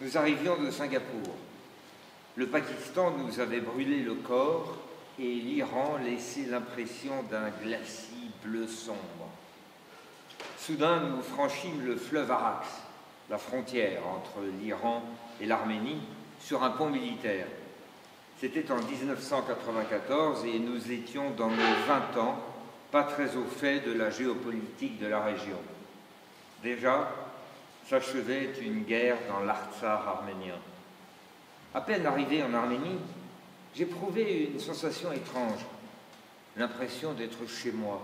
Nous arrivions de Singapour. Le Pakistan nous avait brûlé le corps et l'Iran laissait l'impression d'un glacis bleu sombre. Soudain, nous franchîmes le fleuve Arax, la frontière entre l'Iran et l'Arménie, sur un pont militaire. C'était en 1994 et nous étions dans nos 20 ans, pas très au fait de la géopolitique de la région. Déjà, s'achevait une guerre dans l'Artsakh arménien. À peine arrivé en Arménie, j'éprouvais une sensation étrange, l'impression d'être chez moi.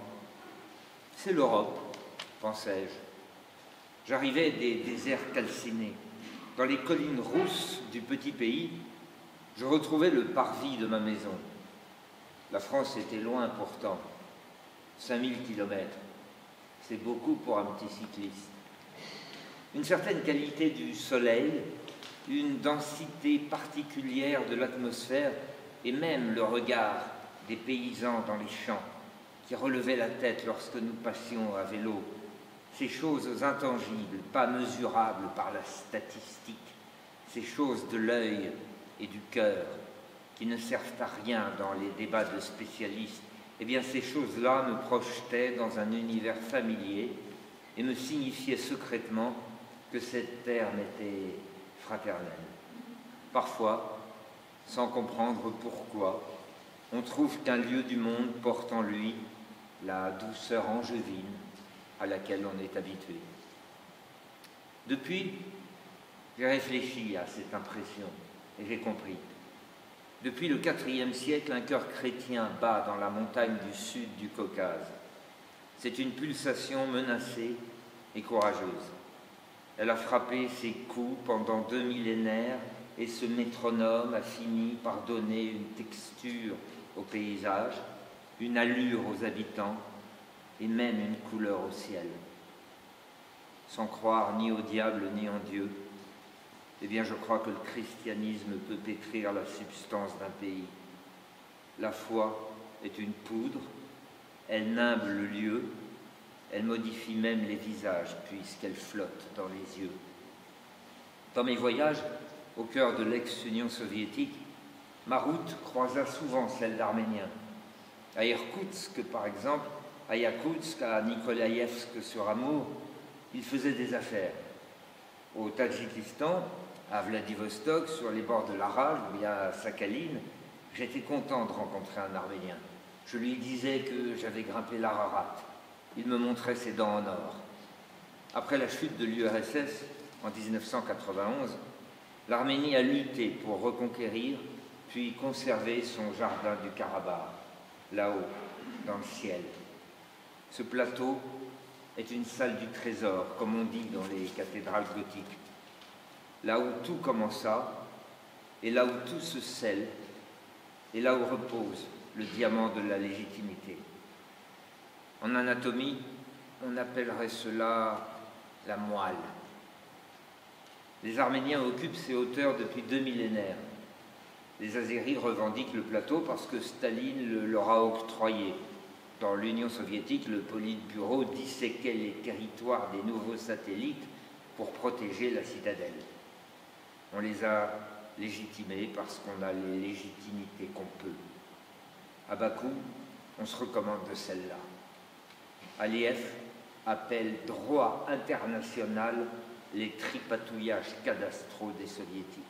C'est l'Europe, pensais-je. J'arrivais des déserts calcinés. Dans les collines rousses du petit pays, je retrouvais le parvis de ma maison. La France était loin pourtant, 5000 kilomètres. C'est beaucoup pour un petit cycliste. Une certaine qualité du soleil, une densité particulière de l'atmosphère et même le regard des paysans dans les champs qui relevaient la tête lorsque nous passions à vélo. Ces choses intangibles, pas mesurables par la statistique, ces choses de l'œil et du cœur qui ne servent à rien dans les débats de spécialistes, eh bien ces choses-là me projetaient dans un univers familier et me signifiaient secrètement que cette terre m'était fraternelle. Parfois, sans comprendre pourquoi, on trouve qu'un lieu du monde porte en lui la douceur angevine à laquelle on est habitué. Depuis, j'ai réfléchi à cette impression et j'ai compris. Depuis le IVe siècle, un cœur chrétien bat dans la montagne du sud du Caucase. C'est une pulsation menacée et courageuse. Elle a frappé ses coups pendant 2 millénaires et ce métronome a fini par donner une texture au paysage, une allure aux habitants et même une couleur au ciel. Sans croire ni au diable ni en Dieu, eh bien je crois que le christianisme peut pétrir la substance d'un pays. La foi est une poudre, elle nimble le lieu, elle modifie même les visages puisqu'elle flotte dans les yeux. Dans mes voyages au cœur de l'ex-Union soviétique, ma route croisa souvent celle d'Arméniens. À Irkoutsk, par exemple, à Yakoutsk, à Nikolaïevsk sur Amour, ils faisaient des affaires. Au Tadjikistan, à Vladivostok, sur les bords de l'Aral, ou bien à Sakhaline, j'étais content de rencontrer un Arménien. Je lui disais que j'avais grimpé l'Ararat. Il me montrait ses dents en or. Après la chute de l'URSS en 1991, l'Arménie a lutté pour reconquérir puis conserver son jardin du Karabakh, là-haut, dans le ciel. Ce plateau est une salle du trésor, comme on dit dans les cathédrales gothiques. Là où tout commença, et là où tout se scelle, et là où repose le diamant de la légitimité. En anatomie, on appellerait cela la moelle. Les Arméniens occupent ces hauteurs depuis 2 millénaires. Les Azéris revendiquent le plateau parce que Staline le leur a octroyé. Dans l'Union soviétique, le Politburo disséquait les territoires des nouveaux satellites pour protéger la citadelle. On les a légitimés parce qu'on a les légitimités qu'on peut. À Bakou, on se recommande de celle-là. Aliyev appelle droit international les tripatouillages cadastraux des soviétiques.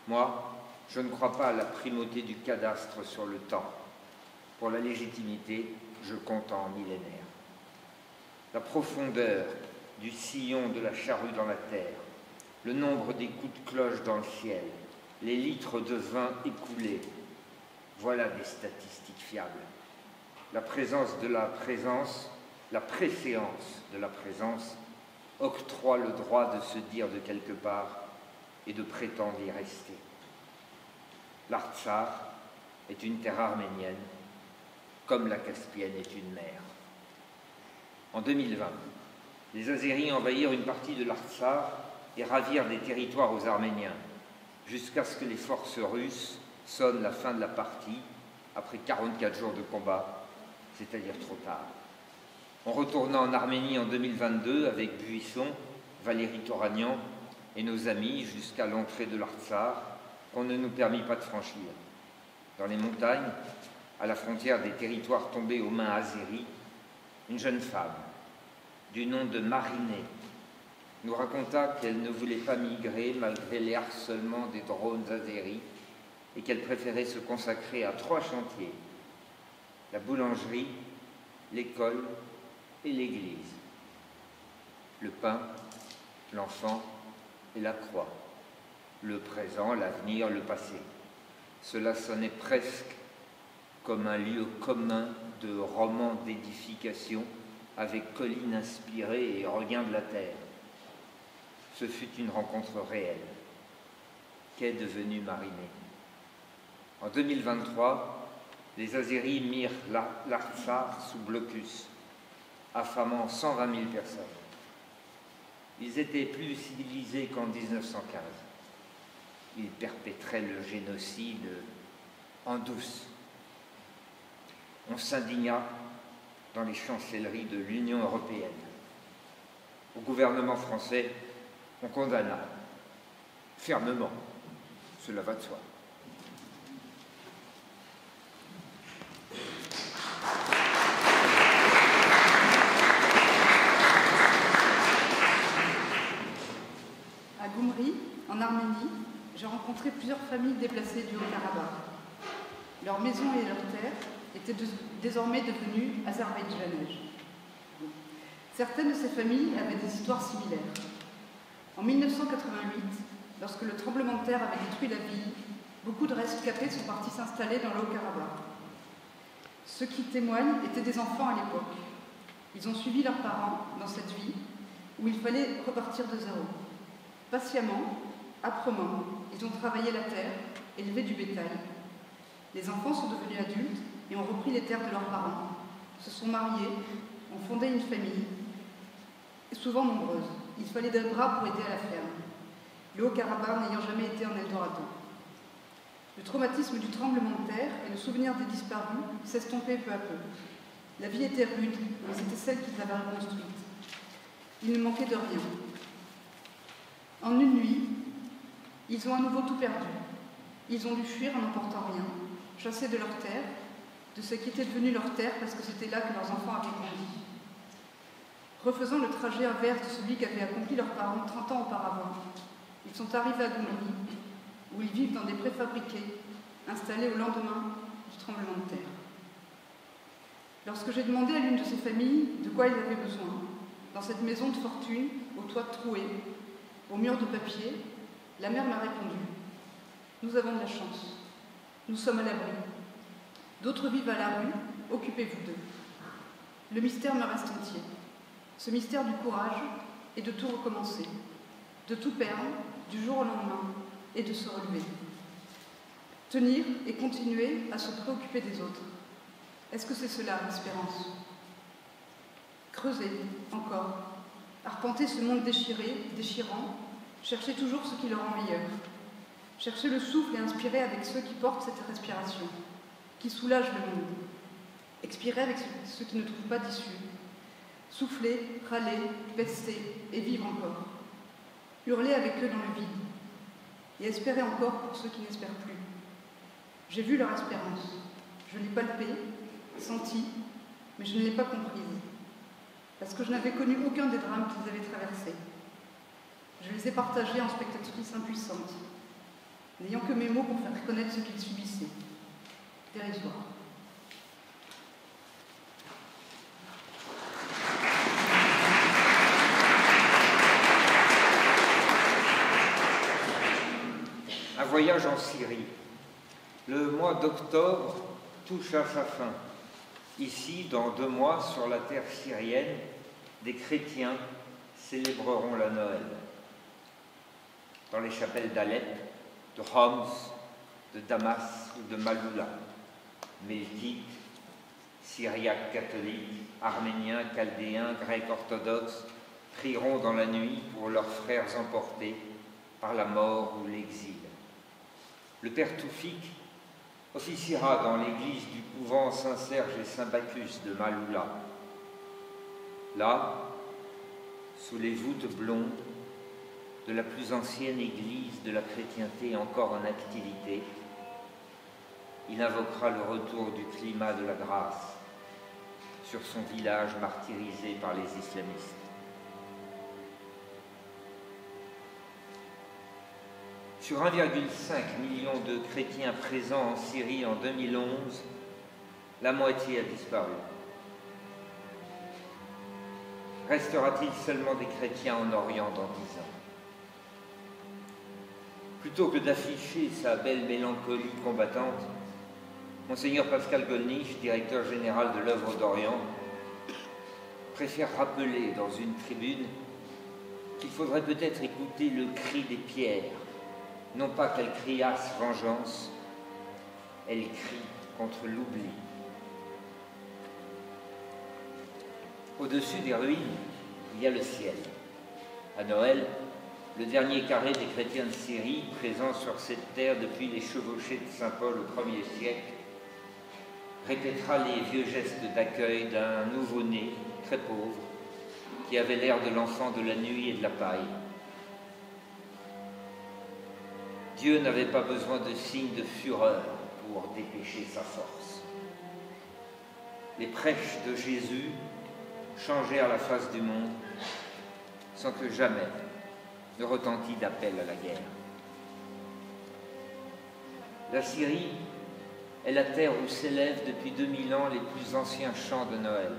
Moi, je ne crois pas à la primauté du cadastre sur le temps. Pour la légitimité, je compte en millénaires. La profondeur du sillon de la charrue dans la terre, le nombre des coups de cloche dans le ciel, les litres de vin écoulés, voilà des statistiques fiables. La présence de la présence, la préséance de la présence, octroie le droit de se dire de quelque part et de prétendre y rester. L'Artsakh est une terre arménienne, comme la Caspienne est une mer. En 2020, les Azéris envahirent une partie de l'Artsakh et ravirent des territoires aux Arméniens, jusqu'à ce que les forces russes sonne la fin de la partie, après 44 jours de combat, c'est-à-dire trop tard. On retourna en Arménie en 2022 avec Buisson, Valérie Toragnan et nos amis jusqu'à l'entrée de l'Artsar, qu'on ne nous permit pas de franchir. Dans les montagnes, à la frontière des territoires tombés aux mains azéries, une jeune femme, du nom de Marinée, nous raconta qu'elle ne voulait pas migrer malgré les harcèlements des drones azéris et qu'elle préférait se consacrer à 3 chantiers, la boulangerie, l'école et l'église. Le pain, l'enfant et la croix, le présent, l'avenir, le passé. Cela sonnait presque comme un lieu commun de roman d'édification avec collines inspirées et regain de la terre. Ce fut une rencontre réelle. Qu'est devenue Marinée? En 2023, les Azéris mirent l'Artsar sous blocus, affamant 120 000 personnes. Ils étaient plus civilisés qu'en 1915. Ils perpétraient le génocide en douce. On s'indigna dans les chancelleries de l'Union européenne. Au gouvernement français, on condamna fermement. Cela va de soi. À Goumri, en Arménie, j'ai rencontré plusieurs familles déplacées du Haut-Karabakh. Leurs maisons et leurs terres étaient désormais devenues azerbaïdjanaises. Certaines de ces familles avaient des histoires similaires. En 1988, lorsque le tremblement de terre avait détruit la ville, beaucoup de rescapés sont partis s'installer dans le Haut-Karabakh. Ceux qui témoignent étaient des enfants à l'époque. Ils ont suivi leurs parents dans cette vie où il fallait repartir de zéro. Patiemment, âprement, ils ont travaillé la terre, élevé du bétail. Les enfants sont devenus adultes et ont repris les terres de leurs parents, se sont mariés, ont fondé une famille, souvent nombreuse. Il fallait des bras pour aider à la ferme, le Haut-Karabakh n'ayant jamais été un Eldorado. Le traumatisme du tremblement de terre et le souvenir des disparus s'estompaient peu à peu. La vie était rude, mais c'était celle qu'ils avaient reconstruite. Il ne manquait de rien. En une nuit, ils ont à nouveau tout perdu. Ils ont dû fuir en n'emportant rien, chassés de leur terre, de ce qui était devenu leur terre parce que c'était là que leurs enfants avaient grandi. Refaisant le trajet inverse de celui qu'avaient accompli leurs parents 30 ans auparavant, ils sont arrivés à Goumri, où ils vivent dans des préfabriqués, installés au lendemain du tremblement de terre. Lorsque j'ai demandé à l'une de ces familles de quoi ils avaient besoin, dans cette maison de fortune, au toit troué, aux murs de papier, la mère m'a répondu « Nous avons de la chance. Nous sommes à l'abri. D'autres vivent à la rue, occupez-vous d'eux. » Le mystère me reste entier. Ce mystère du courage et de tout recommencer, de tout perdre du jour au lendemain et de se relever. Tenir et continuer à se préoccuper des autres. Est-ce que c'est cela, l'espérance? Creuser, encore, arpenter ce monde déchirant, chercher toujours ce qui le rend meilleur. Chercher le souffle et inspirer avec ceux qui portent cette respiration, qui soulagent le monde. Expirer avec ceux qui ne trouvent pas d'issue. Souffler, râler, pester et vivre encore. Hurler avec eux dans le vide. Et espérer encore pour ceux qui n'espèrent plus. J'ai vu leur espérance. Je l'ai palpée, sentie, mais je ne l'ai pas comprise. Parce que je n'avais connu aucun des drames qu'ils avaient traversés. Je les ai partagés en spectatrice impuissante, n'ayant que mes mots pour faire connaître ce qu'ils subissaient. Dérisoire. Un voyage en Syrie. Le mois d'octobre touche à sa fin. Ici, dans 2 mois, sur la terre syrienne, des chrétiens célébreront la Noël. Dans les chapelles d'Alep, de Homs, de Damas ou de Maloula, Melkites, Syriaques catholiques, Arméniens, Chaldéens, Grecs orthodoxes prieront dans la nuit pour leurs frères emportés par la mort ou l'exil. Le père Toufik officiera dans l'église du couvent Saint-Serge et Saint-Bacchus de Maloula. Là, sous les voûtes blondes de la plus ancienne église de la chrétienté encore en activité, il invoquera le retour du climat de la grâce sur son village martyrisé par les islamistes. Sur 1,5 million de chrétiens présents en Syrie en 2011, la moitié a disparu. Restera-t-il seulement des chrétiens en Orient dans 10 ans? Plutôt que d'afficher sa belle mélancolie combattante, Monseigneur Pascal Gollnisch, directeur général de l'œuvre d'Orient, préfère rappeler dans une tribune qu'il faudrait peut-être écouter le cri des pierres, non pas qu'elles criassent vengeance, elles crient contre l'oubli. Au-dessus des ruines, il y a le ciel. À Noël, le dernier carré des chrétiens de Syrie, présent sur cette terre depuis les chevauchées de Saint-Paul au 1er siècle, répétera les vieux gestes d'accueil d'un nouveau-né très pauvre qui avait l'air de l'enfant de la nuit et de la paille. Dieu n'avait pas besoin de signes de fureur pour dépêcher sa force. Les prêches de Jésus changèrent la face du monde sans que jamais ne retentit d'appel à la guerre. La Syrie est la terre où s'élèvent depuis 2000 ans les plus anciens chants de Noël.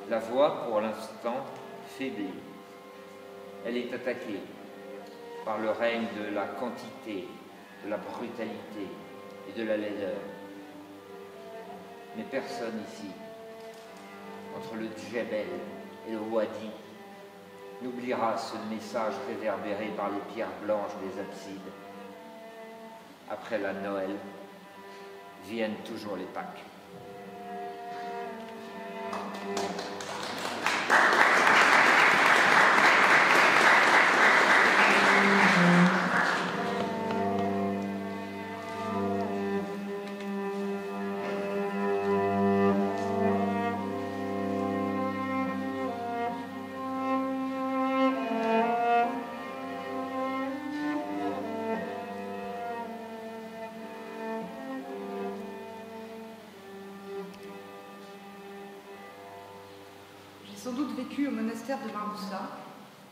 La voix, pour l'instant, faiblit. Elle est attaquée par le règne de la quantité, de la brutalité et de la laideur. Mais personne ici, entre le Djebel et le Wadi, n'oubliera ce message réverbéré par les pierres blanches des absides. Après la Noël, viennent toujours les Pâques. J'ai sans doute vécu au monastère de Maroussa,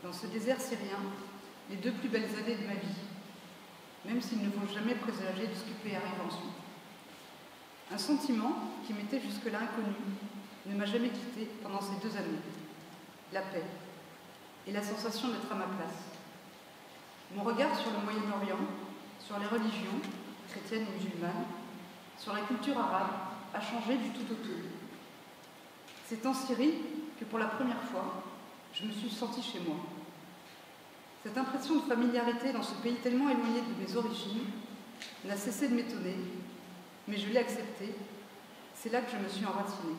dans ce désert syrien, les 2 plus belles années de ma vie, même s'ils ne vont jamais présager de ce qui peut y arriver ensuite. Un sentiment qui m'était jusque-là inconnu ne m'a jamais quitté pendant ces 2 années. La paix et la sensation d'être à ma place. Mon regard sur le Moyen-Orient, sur les religions, chrétiennes et musulmanes, sur la culture arabe, a changé du tout au tout. C'est en Syrie que pour la première fois, je me suis sentie chez moi. Cette impression de familiarité dans ce pays tellement éloigné de mes origines n'a cessé de m'étonner, mais je l'ai accepté. C'est là que je me suis enracinée.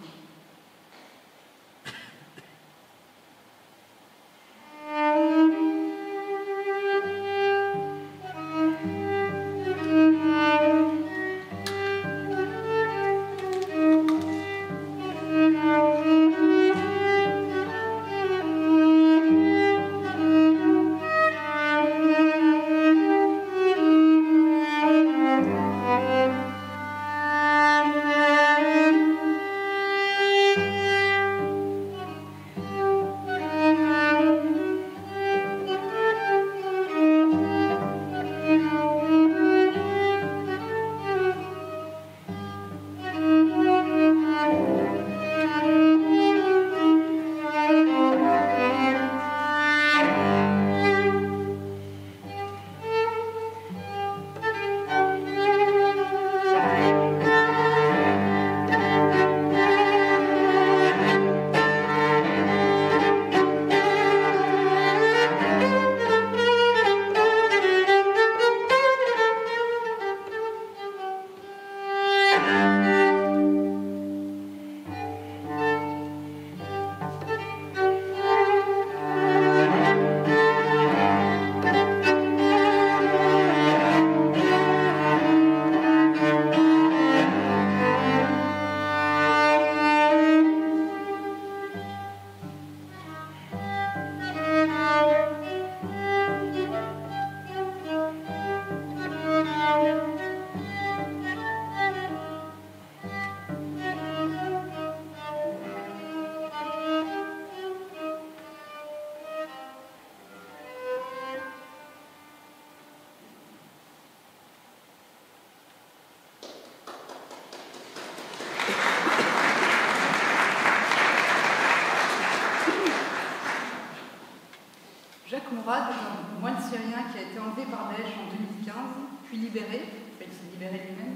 libéré, il s'est libéré lui-même,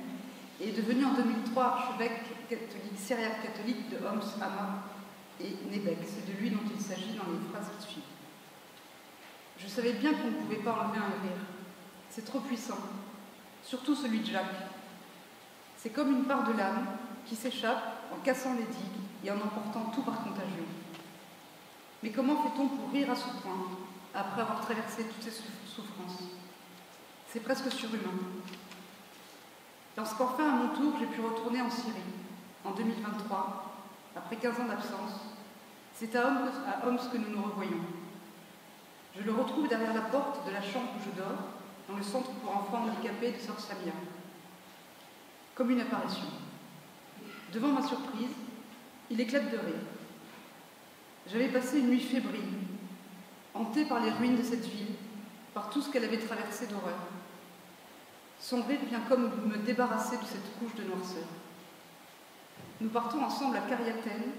et est devenu en 2003 archevêque catholique, syriaque catholique de Homs, Hama et Nebec. C'est de lui dont il s'agit dans les phrases qui suivent. Je savais bien qu'on ne pouvait pas enlever un rire. C'est trop puissant, surtout celui de Jacques. C'est comme une part de l'âme qui s'échappe en cassant les digues et en emportant tout par contagion. Mais comment fait-on pour rire à ce point, après avoir traversé toutes ces souffrances? C'est presque surhumain. Lorsqu'enfin, à mon tour, j'ai pu retourner en Syrie, en 2023, après 15 ans d'absence, c'est à Homs que nous nous revoyons. Je le retrouve derrière la porte de la chambre où je dors, dans le centre pour enfants handicapés de Sor Samia. Comme une apparition. Devant ma surprise, il éclate de rire. J'avais passé une nuit fébrile, hantée par les ruines de cette ville, par tout ce qu'elle avait traversé d'horreur. Son rire vient comme me débarrasser de cette couche de noirceur. Nous partons ensemble à Cariatène,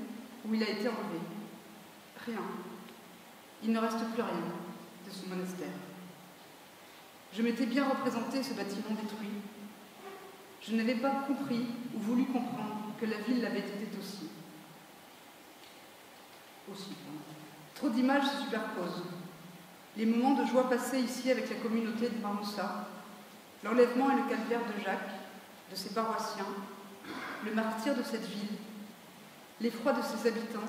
où il a été enlevé. Rien. Il ne reste plus rien de ce monastère. Je m'étais bien représenté ce bâtiment détruit. Je n'avais pas compris ou voulu comprendre que la ville l'avait été aussi. Trop d'images se superposent. Les moments de joie passés ici avec la communauté de Marmoussa, l'enlèvement et le calvaire de Jacques, de ses paroissiens, le martyre de cette ville, l'effroi de ses habitants,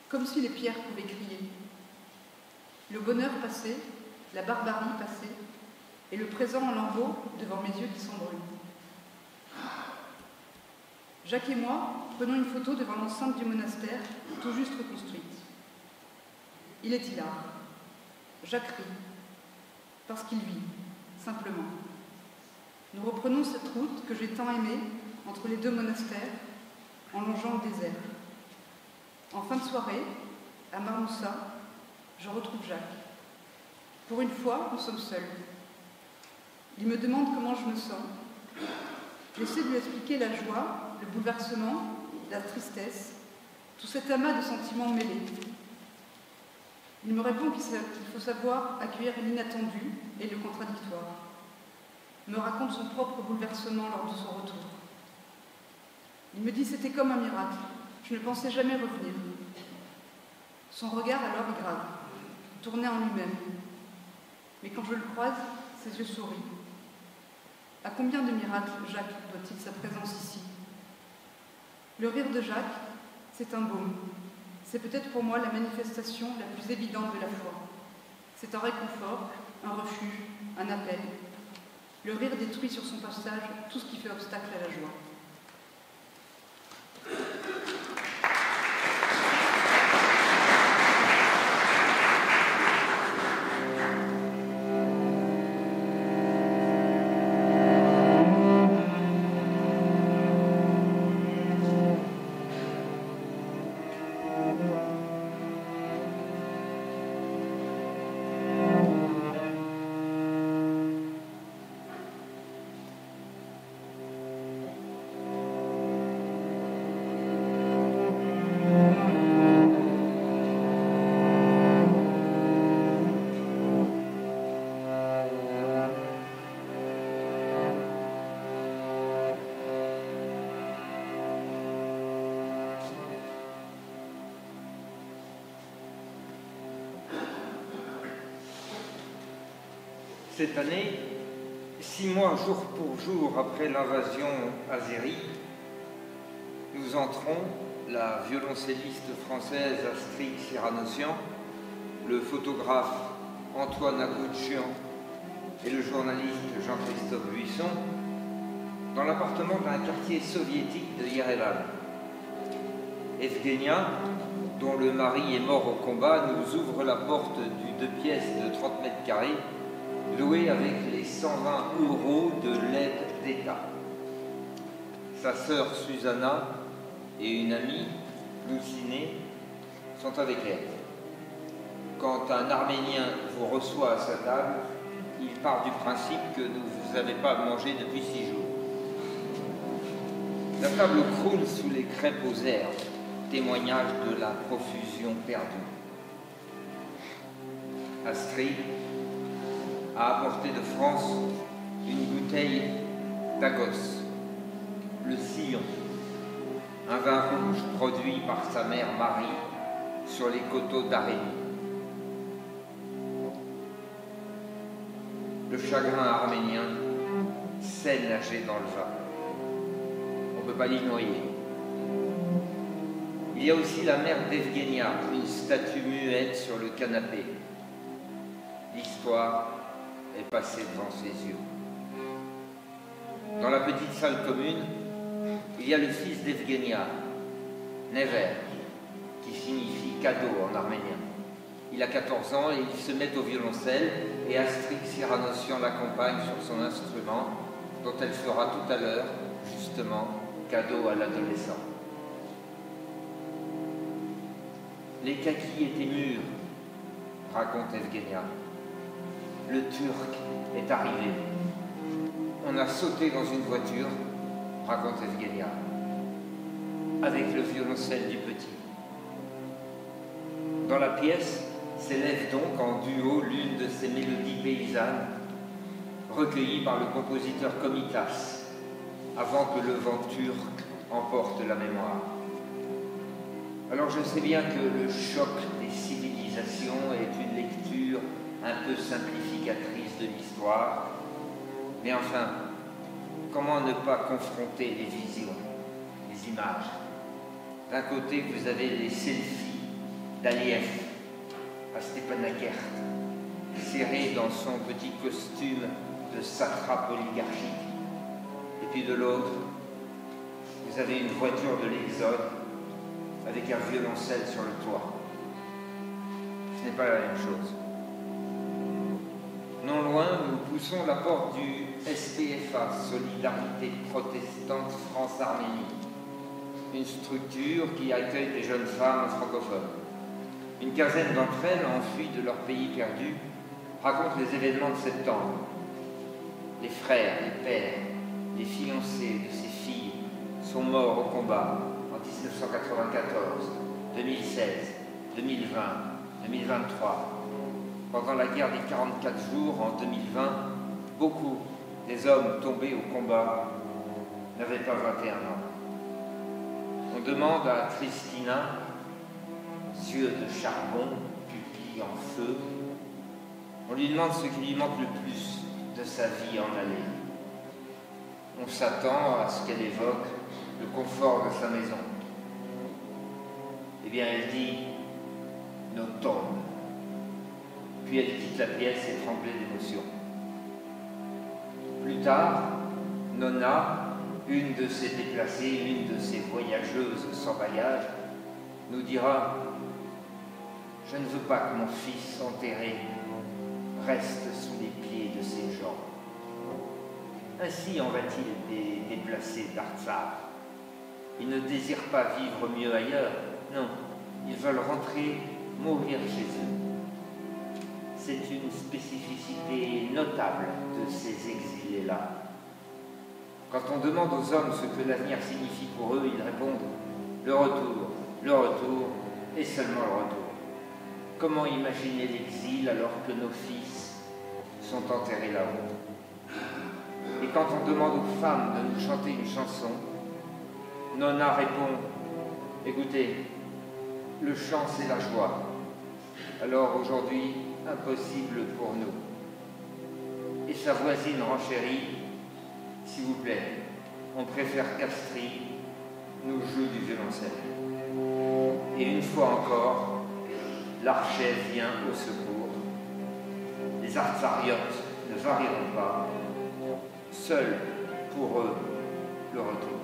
comme si les pierres pouvaient crier. Le bonheur passé, la barbarie passée, et le présent en lambeaux devant mes yeux qui s'embrûment. Jacques et moi prenons une photo devant l'enceinte du monastère, tout juste reconstruite. Il est hilar. Jacques rit, parce qu'il vit, simplement. Nous reprenons cette route que j'ai tant aimée entre les deux monastères, en longeant le désert. En fin de soirée, à Marmoussa, je retrouve Jacques. Pour une fois, nous sommes seuls. Il me demande comment je me sens. J'essaie de lui expliquer la joie, le bouleversement, la tristesse, tout cet amas de sentiments mêlés. Il me répond qu'il faut savoir accueillir l'inattendu et le contradictoire. Il me raconte son propre bouleversement lors de son retour. Il me dit que c'était comme un miracle. Je ne pensais jamais revenir. Son regard alors est grave, tourné en lui-même. Mais quand je le croise, ses yeux sourient. À combien de miracles Jacques doit-il sa présence ici? Le rire de Jacques, c'est un baume. C'est peut-être pour moi la manifestation la plus évidente de la foi. C'est un réconfort, un refuge, un appel. Le rire détruit sur son passage tout ce qui fait obstacle à la joie. Cette année, 6 mois jour pour jour après l'invasion azérie, nous entrons, la violoncelliste française Astrid Cyranosian, le photographe Antoine Agouchian et le journaliste Jean-Christophe Buisson, dans l'appartement d'un quartier soviétique de Yerevan. Evgenia, dont le mari est mort au combat, nous ouvre la porte du 2 pièces de 30 mètres carrés, loué avec les 120 € de l'aide d'État. Sa sœur Susanna et une amie, Luciné, sont avec elle. Quand un Arménien vous reçoit à sa table, il part du principe que vous n'avez pas mangé depuis 6 jours. La table croule sous les crêpes aux herbes, témoignage de la profusion perdue. Astrid a apporté de France une bouteille d'Agos, le Sillon, un vin rouge produit par sa mère Marie sur les coteaux d'Arénie. Le chagrin arménien sait nager dans le vin. On ne peut pas l'ignorer. Il y a aussi la mère d'Evgenia, une statue muette sur le canapé. L'histoire est passée devant ses yeux. Dans la petite salle commune, il y a le fils d'Evgenia, Never, qui signifie cadeau en arménien. Il a 14 ans et il se met au violoncelle et Astrid Cyranossian l'accompagne sur son instrument, dont elle fera tout à l'heure, justement, cadeau à l'adolescent. Les kakis étaient mûrs, raconte Evgenia. Le Turc est arrivé. On a sauté dans une voiture, raconte Evgenia, avec le violoncelle du petit. Dans la pièce s'élève donc en duo l'une de ces mélodies paysannes, recueillies par le compositeur Komitas, avant que le vent turc emporte la mémoire. Alors je sais bien que le choc des civilisations est une lecture un peu simplificatrice de l'histoire, mais enfin, comment ne pas confronter les visions, les images? D'un côté, vous avez les selfies d'Aliyev à Stepanakert, serré dans son petit costume de satrape oligarchique. Et puis de l'autre, vous avez une voiture de l'Exode avec un violoncelle sur le toit. Ce n'est pas la même chose. Non loin, nous poussons la porte du SPFA, Solidarité protestante France-Arménie, une structure qui accueille des jeunes femmes francophones. Une quinzaine d'entre elles, enfuies de leur pays perdu, racontent les événements de septembre. Les frères, les pères, les fiancés de ces filles sont morts au combat en 1994, 2016, 2020, 2023. Pendant la guerre des 44 jours, en 2020, beaucoup des hommes tombés au combat n'avaient pas 21 ans. On demande à Christina, yeux de charbon, pupilles en feu, on lui demande ce qui lui manque le plus de sa vie en allée. On s'attend à ce qu'elle évoque le confort de sa maison. Eh bien, elle dit « nos tombes ». Puis elle quitte la pièce étranglée d'émotion. Plus tard, Nona, une de ces déplacées, une de ces voyageuses sans bagage, nous dira « Je ne veux pas que mon fils enterré reste sous les pieds de ces gens. » Ainsi en va-t-il des déplacés d'Artsakh. Ils ne désirent pas vivre mieux ailleurs, non, ils veulent rentrer, mourir chez eux. C'est une spécificité notable de ces exilés-là. Quand on demande aux hommes ce que l'avenir signifie pour eux, ils répondent « le retour et seulement le retour ». Comment imaginer l'exil alors que nos fils sont enterrés là-haut? Et quand on demande aux femmes de nous chanter une chanson, Nona répond « Écoutez, le chant c'est la joie. Alors aujourd'hui, impossible pour nous. » Et sa voisine renchérit « S'il vous plaît, on préfère qu'Astrid nous joue du violoncelle. » Et une fois encore, l'archet vient au secours. Les artsariotes ne varieront pas. Seul, pour eux, le retour.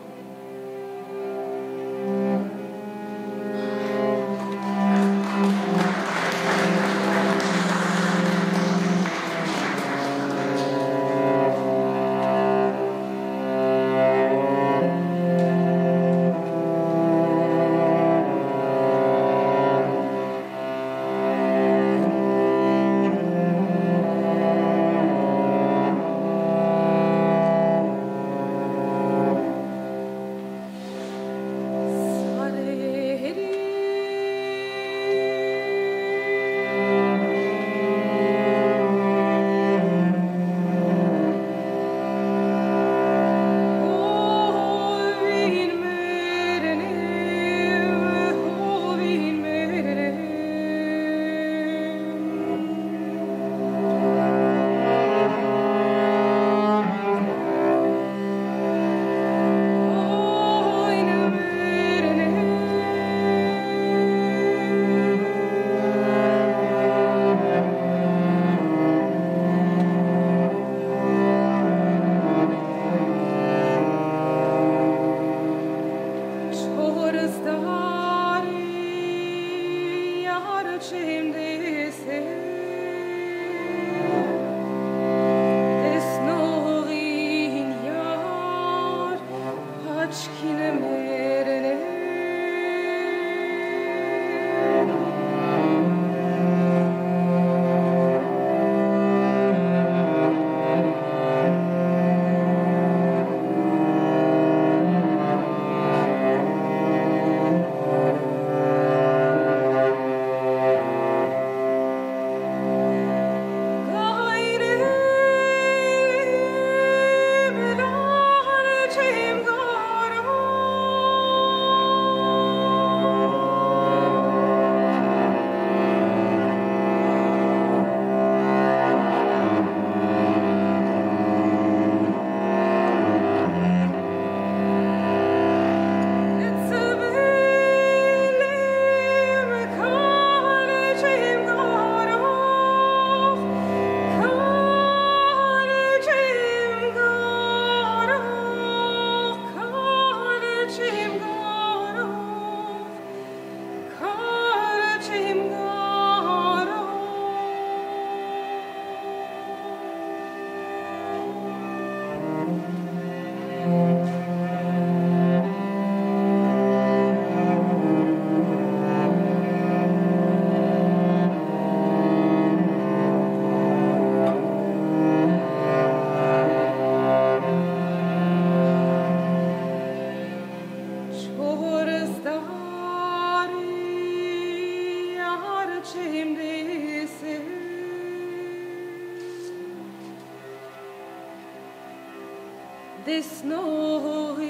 desnorin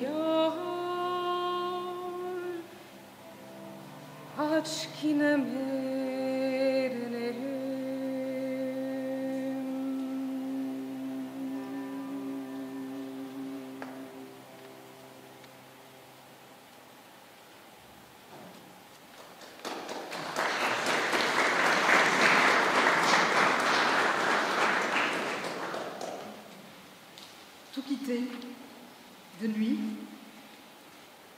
yar açkinem herlerim. Tout quitter, de nuit,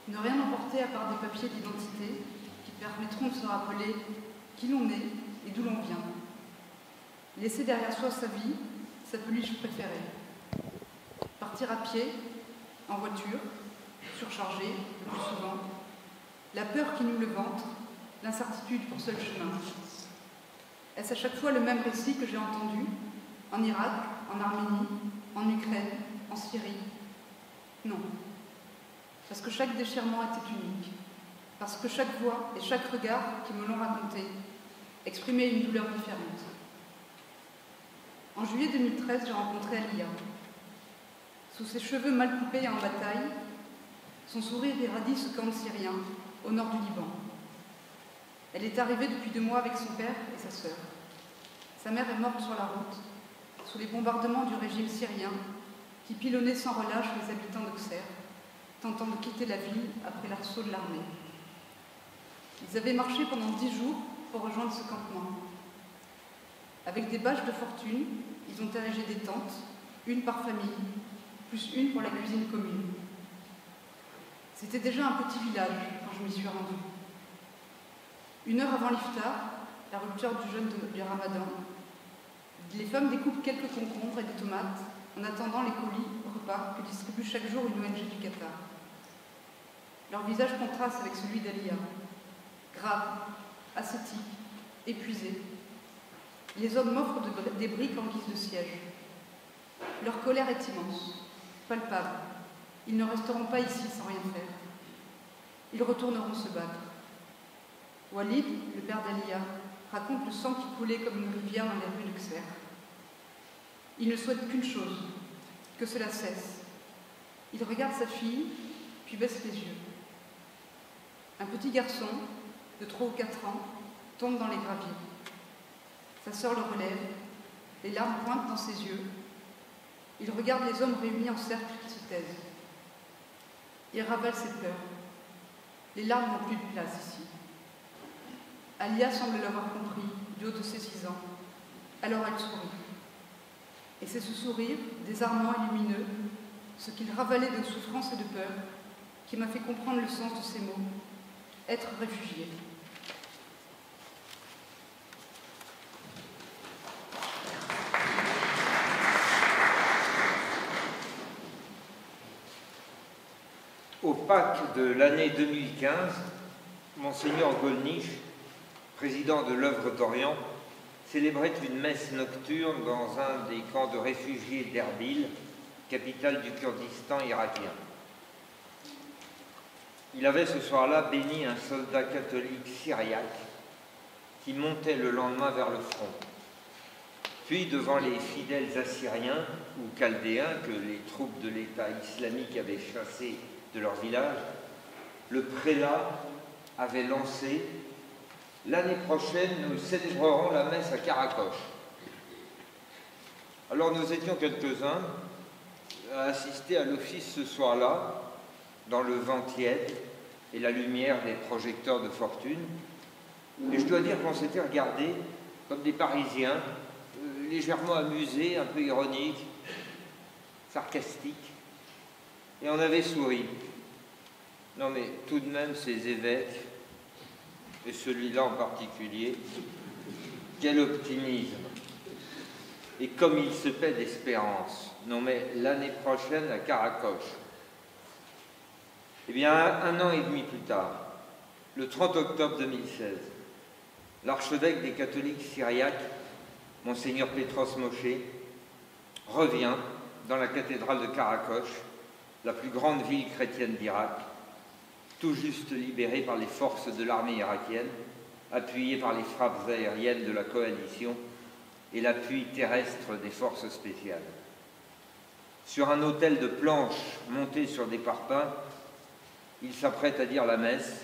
ne rien emporter à part des papiers d'identité qui permettront de se rappeler qui l'on est et d'où l'on vient. Laisser derrière soi sa vie, sa peluche préférée. Partir à pied, en voiture, surchargé le plus souvent, la peur qui noue le ventre, l'incertitude pour seul chemin. Est-ce à chaque fois le même récit que j'ai entendu, en Irak, en Arménie, en Ukraine, en Syrie? Non. Parce que chaque déchirement était unique. Parce que chaque voix et chaque regard qui me l'ont raconté exprimaient une douleur différente. En juillet 2013, j'ai rencontré Alia. Sous ses cheveux mal coupés et en bataille, son sourire irradie ce camp syrien, au nord du Liban. Elle est arrivée depuis 2 mois avec son père et sa sœur. Sa mère est morte sur la route, sous les bombardements du régime syrien, qui pilonnait sans relâche les habitants d'Auxerre, tentant de quitter la ville après l'assaut de l'armée. Ils avaient marché pendant 10 jours pour rejoindre ce campement. Avec des bâches de fortune, ils ont érigé des tentes, une par famille, plus une pour la cuisine commune. C'était déjà un petit village quand je m'y suis rendue. 1 heure avant l'iftar, la rupture du jeûne du ramadan, les femmes découpent quelques concombres et des tomates en attendant les colis repas que distribue chaque jour une ONG du Qatar. Leur visage contraste avec celui d'Alia, grave, ascétique, épuisé. Les hommes m'offrent des briques en guise de siège. Leur colère est immense, palpable. Ils ne resteront pas ici sans rien faire. Ils retourneront se battre. Walid, le père d'Alia, raconte le sang qui coulait comme une rivière dans les rues d'Auxerre. Il ne souhaite qu'une chose, que cela cesse. Il regarde sa fille, puis baisse les yeux. Un petit garçon, de 3 ou 4 ans, tombe dans les graviers. Sa sœur le relève, les larmes pointent dans ses yeux. Il regarde les hommes réunis en cercle qui se taisent. Il ravale ses peurs. Les larmes n'ont plus de place ici. Alia semble l'avoir compris, du haut de ses 6 ans. Alors elle sourit. Et c'est ce sourire, désarmant et lumineux, ce qu'il ravalait de souffrance et de peur, qui m'a fait comprendre le sens de ces mots. Être réfugié. Au Pâques de l'année 2015, Monseigneur Gollnisch, président de l'Œuvre d'Orient, célébrait une messe nocturne dans un des camps de réfugiés d'Erbil, capitale du Kurdistan irakien. Il avait ce soir-là béni un soldat catholique syriaque qui montait le lendemain vers le front. Puis, devant les fidèles assyriens ou chaldéens que les troupes de l'État islamique avaient chassés de leur village, le prélat avait lancé « L'année prochaine, nous célébrerons la messe à Karakoche ». Alors nous étions quelques-uns à assister à l'office ce soir-là, dans le vent tiède et la lumière des projecteurs de fortune. Et je dois dire qu'on s'était regardés comme des Parisiens, légèrement amusés, un peu ironiques, sarcastiques, et on avait souri. Non mais tout de même ces évêques, et celui-là en particulier, quel optimisme! Et comme il se paie d'espérance. Non mais l'année prochaine à Karakoche. Eh bien, 1 an et demi plus tard, le 30 octobre 2016, l'archevêque des catholiques syriaques, Monseigneur Petros Moshe, revient dans la cathédrale de Karakoche, la plus grande ville chrétienne d'Irak, tout juste libérée par les forces de l'armée irakienne, appuyée par les frappes aériennes de la coalition et l'appui terrestre des forces spéciales. Sur un autel de planches monté sur des parpaings, il s'apprête à dire la messe,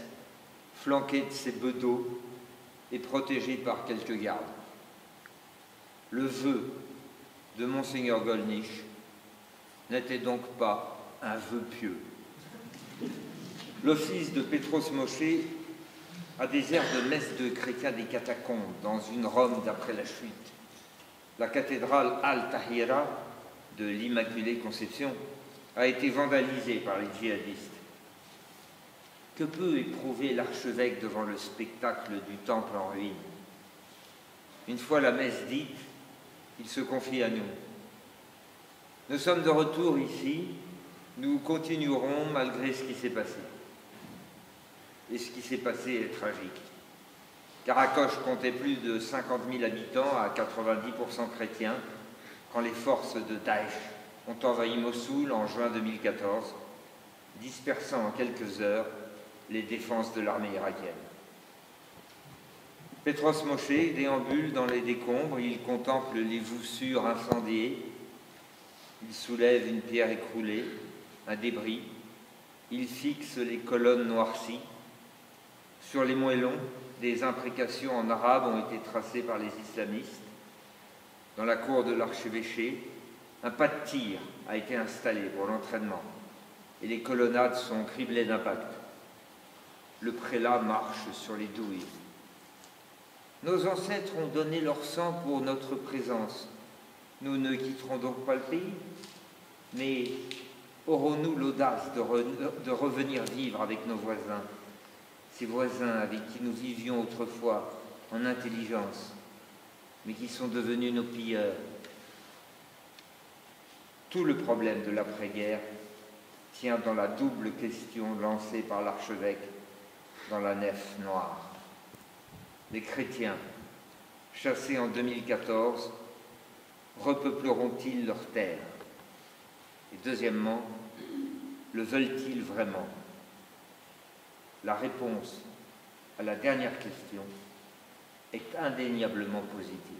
flanqué de ses bedeaux et protégé par quelques gardes. Le vœu de Monseigneur Gollnisch n'était donc pas un vœu pieux. L'office de Petros Moshe a des airs de messe de chrétiens des catacombes dans une Rome d'après la chute. La cathédrale Al-Tahira de l'Immaculée Conception a été vandalisée par les djihadistes. Que peut éprouver l'archevêque devant le spectacle du temple en ruine? Une fois la messe dite, il se confie à nous. Nous sommes de retour ici, nous continuerons malgré ce qui s'est passé. Et ce qui s'est passé est tragique. Karakoche comptait plus de 50 000 habitants à 90% chrétiens quand les forces de Daesh ont envahi Mossoul en juin 2014, dispersant en quelques heures les défenses de l'armée irakienne. Petros Moshe déambule dans les décombres, il contemple les voussures incendiées, il soulève une pierre écroulée, un débris, il fixe les colonnes noircies. Sur les moellons, des imprécations en arabe ont été tracées par les islamistes. Dans la cour de l'archevêché, un pas de tir a été installé pour l'entraînement et les colonnades sont criblées d'impacts. Le prélat marche sur les douilles. Nos ancêtres ont donné leur sang pour notre présence. Nous ne quitterons donc pas le pays, mais aurons-nous l'audace de revenir vivre avec nos voisins, ces voisins avec qui nous vivions autrefois en intelligence, mais qui sont devenus nos pilleurs? Tout le problème de l'après-guerre tient dans la double question lancée par l'archevêque dans la nef noire. Les chrétiens, chassés en 2014, repeupleront-ils leurs terres? Et deuxièmement, le veulent-ils vraiment? La réponse à la dernière question est indéniablement positive.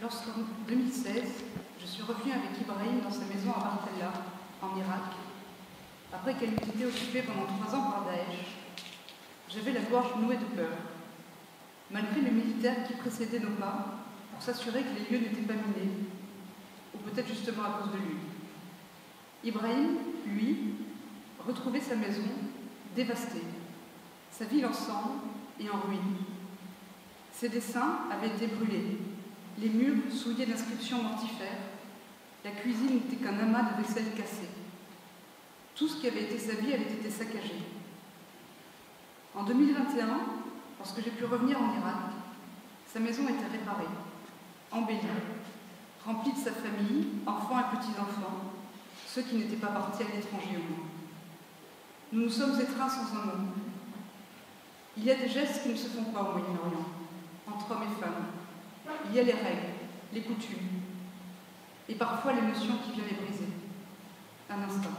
Lorsqu'en 2016, je suis revenue avec Ibrahim dans sa maison à Bartella, en Irak, après qu'elle eût été occupée pendant 3 ans par Daesh, j'avais la gorge nouée de peur. Malgré les militaires qui précédaient nos pas pour s'assurer que les lieux n'étaient pas minés, ou peut-être justement à cause de lui. Ibrahim, lui, retrouvait sa maison dévastée, sa ville en cendres et en ruine. Ses dessins avaient été brûlés, les murs souillés d'inscriptions mortifères, la cuisine n'était qu'un amas de vaisselle cassée. Tout ce qui avait été sa vie avait été saccagé. En 2021, lorsque j'ai pu revenir en Irak, sa maison était réparée, embellie, remplie de sa famille, enfants et petits-enfants, ceux qui n'étaient pas partis à l'étranger au moins. Nous nous sommes étreints sans un mot. Il y a des gestes qui ne se font pas au Moyen-Orient, entre hommes et femmes. Il y a les règles, les coutumes, et parfois l'émotion qui vient les briser. Un instant.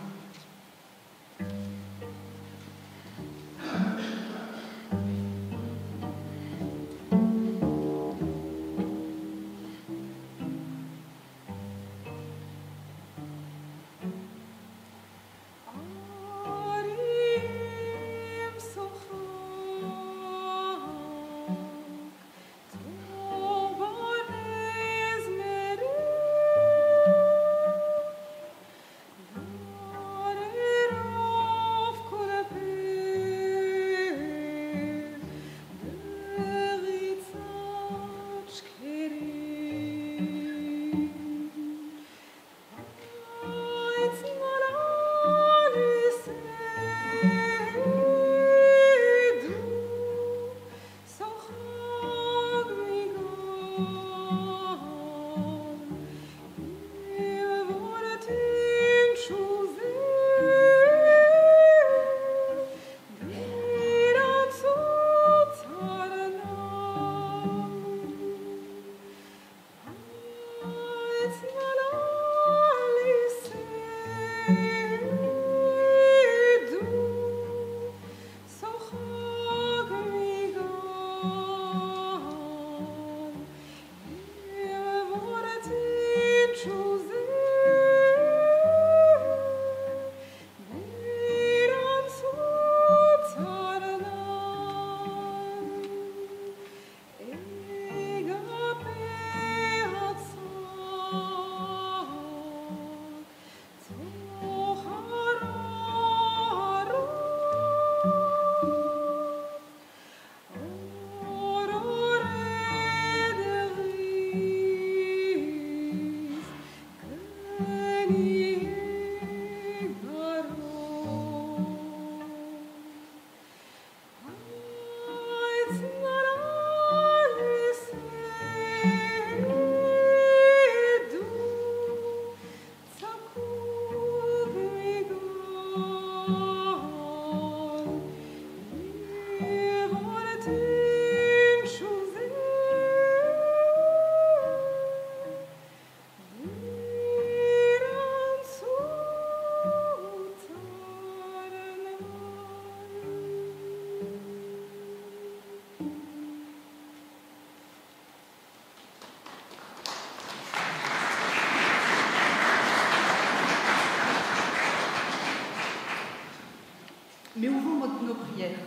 prière,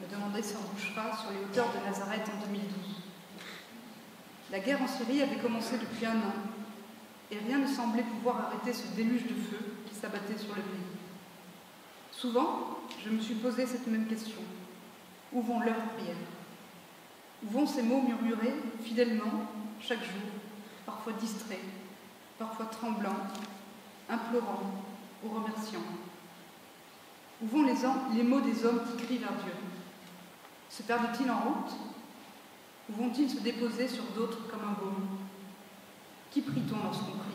me demandait Sœur Bouchra sur les hauteurs de Nazareth en 2012. La guerre en Syrie avait commencé depuis 1 an, et rien ne semblait pouvoir arrêter ce déluge de feu qui s'abattait sur le pays. Souvent, je me suis posé cette même question. Où vont leurs prières? Où vont ces mots murmurés fidèlement, chaque jour, parfois distraits, parfois tremblants, implorants ou remerciants? Où vont les mots des hommes qui crient vers Dieu? Se perdent-ils en route? Ou vont-ils se déposer sur d'autres comme un baume? Qui prie-t-on lorsqu'on prie?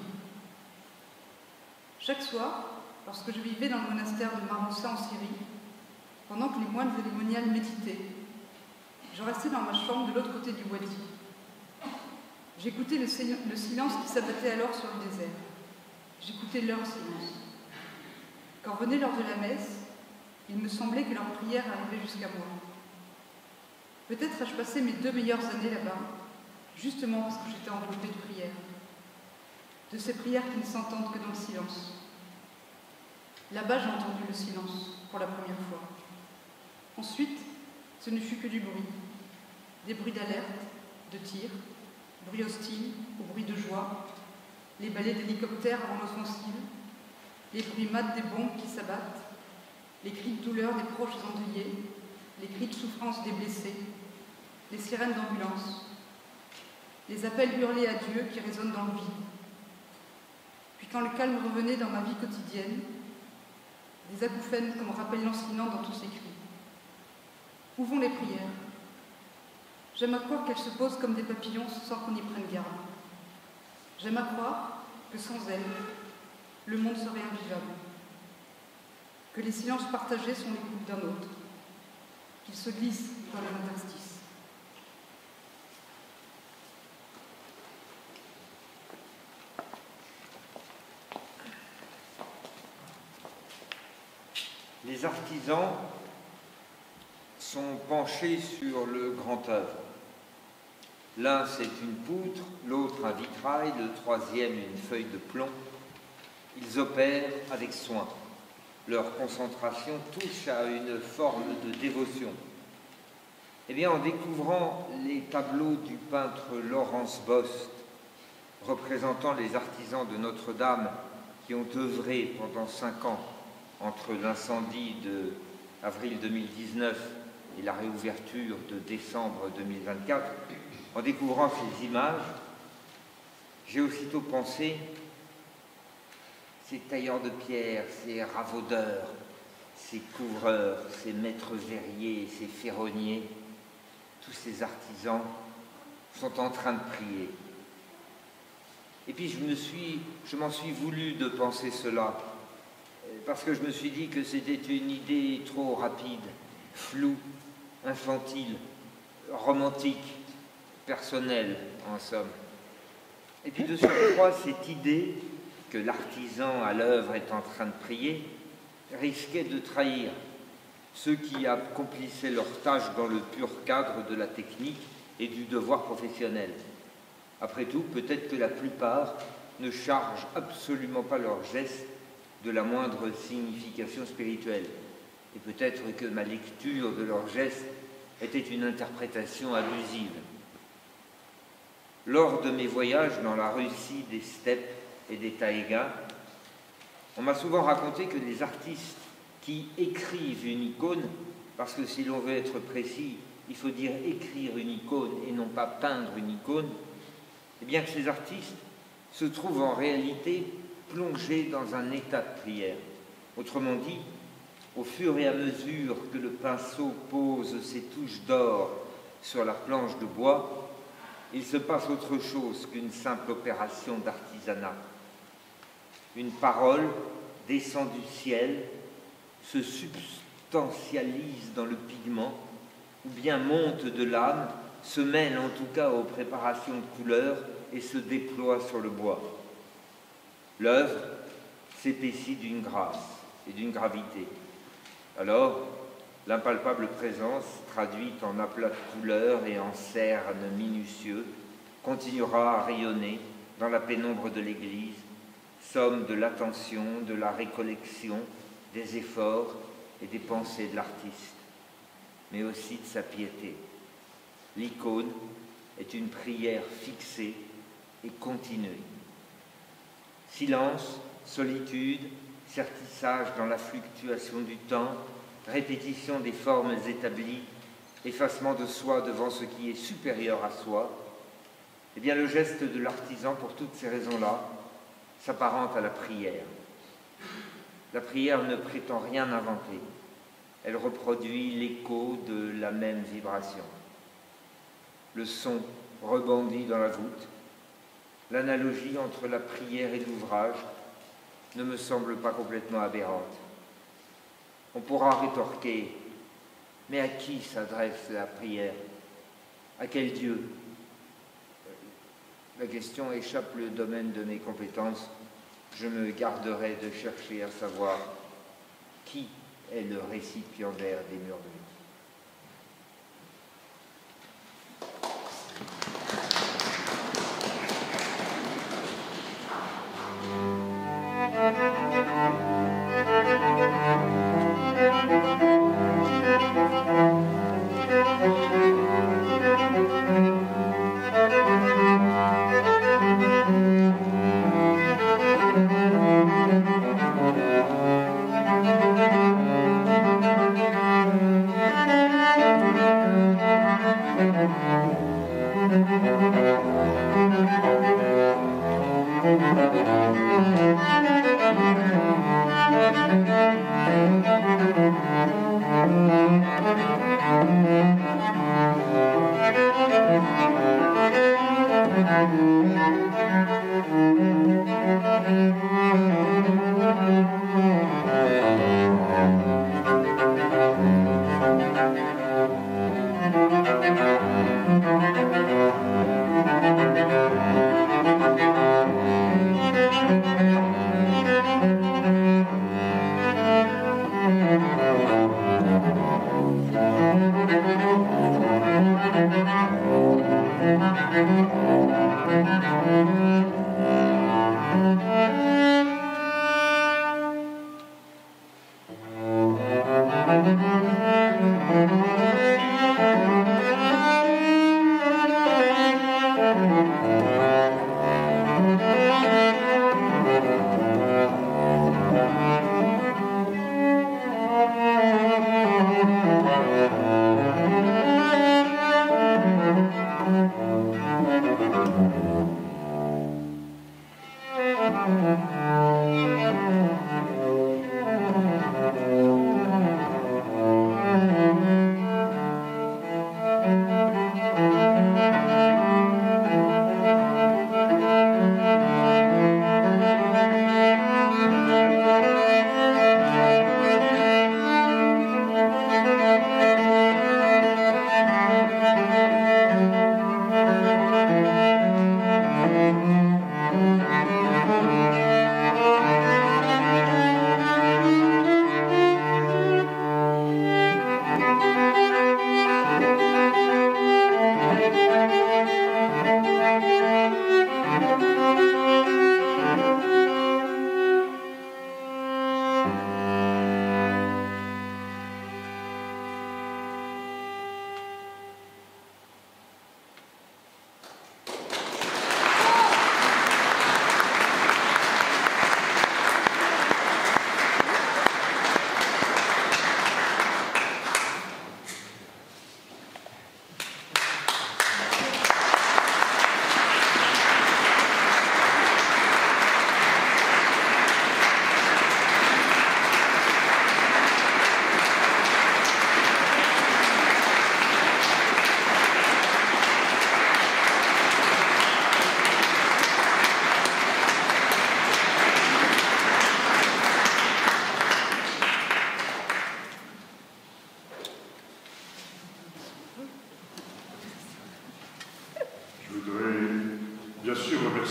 Chaque soir, lorsque je vivais dans le monastère de Maroussa en Syrie, pendant que les moines cérémoniales méditaient, je restais dans ma chambre de l'autre côté du Wadi. J'écoutais le silence qui s'abattait alors sur le désert. J'écoutais leur silence. Quand venait l'heure de la messe, il me semblait que leur prière arrivait jusqu'à moi. Peut-être ai-je passé mes 2 meilleures années là-bas, justement parce que j'étais enveloppée de prières. De ces prières qui ne s'entendent que dans le silence. Là-bas, j'ai entendu le silence pour la première fois. Ensuite, ce ne fut que du bruit. Des bruits d'alerte, de tir, bruits hostiles ou bruits de joie, les balais d'hélicoptères avant l'offensive, les bruits mats des bombes qui s'abattent, les cris de douleur des proches endeuillés, les cris de souffrance des blessés, les sirènes d'ambulance, les appels hurlés à Dieu qui résonnent dans le vide. Puis quand le calme revenait dans ma vie quotidienne, des acouphènes comme rappel lancinant dans tous ces cris. Où vont les prières? J'aime à croire qu'elles se posent comme des papillons sans qu'on y prenne garde. J'aime à croire que sans elles, le monde serait invivable. Que les silences partagés sont l'écoute d'un autre, qu'ils se glissent dans les interstices. Les artisans sont penchés sur le grand œuvre. L'un, c'est une poutre, l'autre un vitrail, le troisième une feuille de plomb. Ils opèrent avec soin. Leur concentration touche à une forme de dévotion. Eh bien, en découvrant les tableaux du peintre Laurence Bost, représentant les artisans de Notre-Dame qui ont œuvré pendant 5 ans entre l'incendie d'avril 2019 et la réouverture de décembre 2024, en découvrant ces images, j'ai aussitôt pensé ces tailleurs de pierre, ces ravaudeurs, ces couvreurs, ces maîtres verriers, ces ferronniers, tous ces artisans sont en train de prier. Et puis je m'en suis voulu de penser cela, parce que je me suis dit que c'était une idée trop rapide, floue, infantile, romantique, personnelle, en somme. Et puis de surcroît, cette idée que l'artisan à l'œuvre est en train de prier risquait de trahir ceux qui accomplissaient leur tâche dans le pur cadre de la technique et du devoir professionnel. Après tout, peut-être que la plupart ne chargent absolument pas leurs gestes de la moindre signification spirituelle. Et peut-être que ma lecture de leurs gestes était une interprétation abusive. Lors de mes voyages dans la Russie des steppes et des taïgas, on m'a souvent raconté que les artistes qui écrivent une icône, parce que si l'on veut être précis, il faut dire écrire une icône et non pas peindre une icône, eh bien que ces artistes se trouvent en réalité plongés dans un état de prière. Autrement dit, au fur et à mesure que le pinceau pose ses touches d'or sur la planche de bois, il se passe autre chose qu'une simple opération d'artisanat. Une parole descend du ciel, se substantialise dans le pigment, ou bien monte de l'âme, se mêle en tout cas aux préparations de couleurs et se déploie sur le bois. L'œuvre s'épaissit d'une grâce et d'une gravité. Alors, l'impalpable présence, traduite en aplats de couleurs et en cernes minutieux, continuera à rayonner dans la pénombre de l'Église, somme de l'attention, de la récollection, des efforts et des pensées de l'artiste, mais aussi de sa piété. L'icône est une prière fixée et continue. Silence, solitude, certissage dans la fluctuation du temps, répétition des formes établies, effacement de soi devant ce qui est supérieur à soi, eh bien le geste de l'artisan, pour toutes ces raisons-là, s'apparente à la prière. La prière ne prétend rien inventer. Elle reproduit l'écho de la même vibration. Le son rebondit dans la voûte. L'analogie entre la prière et l'ouvrage ne me semble pas complètement aberrante. On pourra rétorquer, mais à qui s'adresse la prière? À quel Dieu? La question échappe le domaine de mes compétences. Je me garderai de chercher à savoir qui est le récipiendaire des murmures.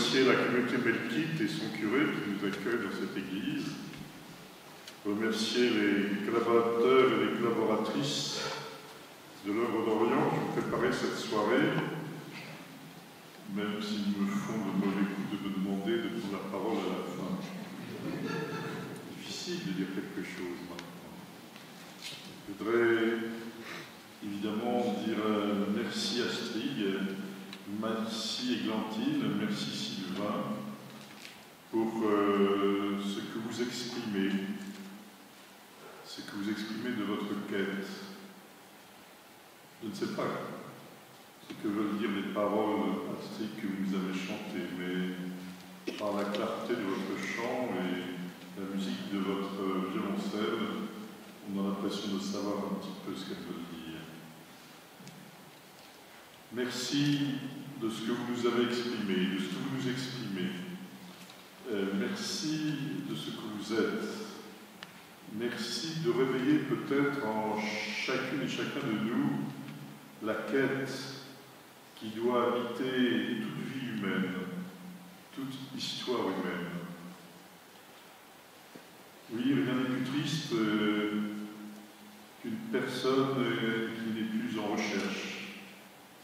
remercier la communauté melkite et son curé qui nous accueille dans cette église, remercier les collaborateurs et les collaboratrices de l'œuvre d'Orient qui ont préparé cette soirée, même s'ils me font de mauvais coups de me demander de prendre la parole à la fin. Difficile de dire quelque chose maintenant. Je voudrais évidemment dire merci Astrid, merci Églantine, merci Sylvain pour ce que vous exprimez de votre quête. Je ne sais pas ce que veulent dire les paroles, Astrid, que vous nous avez chantées, mais par la clarté de votre chant et la musique de votre violoncelle, on a l'impression de savoir un petit peu ce qu'elle veut dire. Merci de ce que vous nous avez exprimé, de ce que vous nous exprimez. Merci de ce que vous êtes. Merci de réveiller peut-être en chacune et chacun de nous la quête qui doit habiter toute vie humaine, toute histoire humaine. Oui, rien n'est plus triste qu'une personne qui n'est plus en recherche,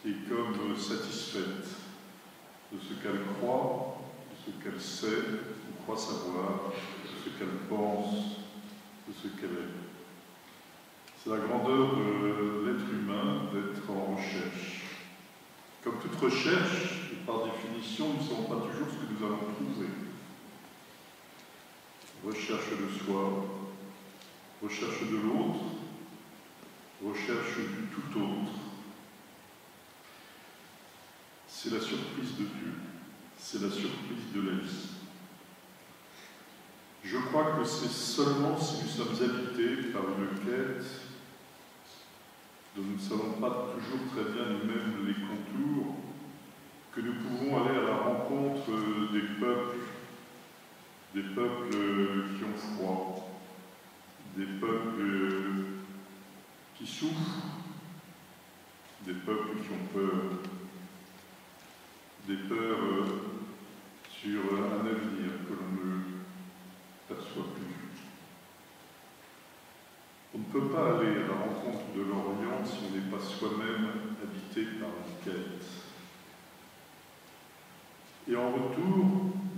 qui est comme satisfaite de ce qu'elle croit, de ce qu'elle sait, ou croit savoir, de ce qu'elle pense, de ce qu'elle est. C'est la grandeur de l'être humain d'être en recherche. Comme toute recherche, et par définition, nous ne savons pas toujours ce que nous allons trouver. Recherche de soi, recherche de l'autre, recherche du tout autre. C'est la surprise de Dieu, c'est la surprise de la vie. Je crois que c'est seulement si nous sommes habités par une quête dont nous ne savons pas toujours très bien nous-mêmes les contours, que nous pouvons aller à la rencontre des peuples qui ont froid, des peuples qui souffrent, des peuples qui ont peur, des peurs sur un avenir que l'on ne perçoit plus. On ne peut pas aller à la rencontre de l'Orient si on n'est pas soi-même habité par une quête. Et en retour,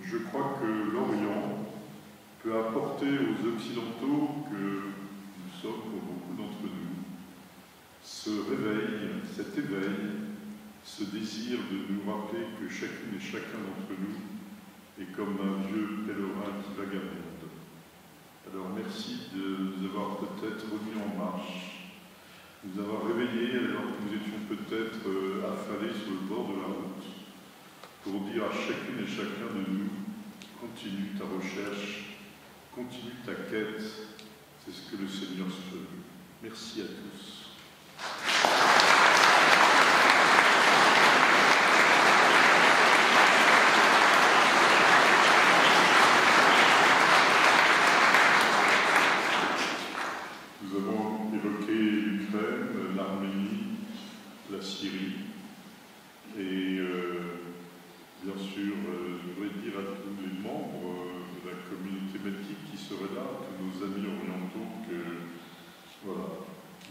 je crois que l'Orient peut apporter aux Occidentaux que nous sommes, pour beaucoup d'entre nous, ce réveil, cet éveil, ce désir de nous rappeler que chacune et chacun d'entre nous est comme un vieux pèlerin qui vagabonde. Alors merci de nous avoir peut-être remis en marche, de nous avoir réveillés alors que nous étions peut-être affalés sur le bord de la route, pour dire à chacune et chacun de nous, continue ta recherche, continue ta quête, c'est ce que le Seigneur se veut. Merci à tous. Nous avons évoqué l'Ukraine, l'Arménie, la Syrie, et bien sûr, je voudrais dire à tous les membres de la communauté médique qui seraient là, tous nos amis orientaux, que voilà,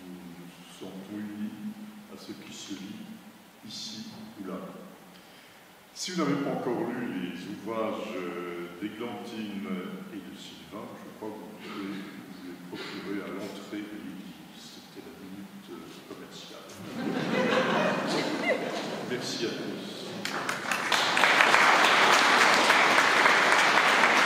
nous sommes unis à ce qui se vit ici ou là. Si vous n'avez pas encore lu les ouvrages d'Églantine et de Sylvain,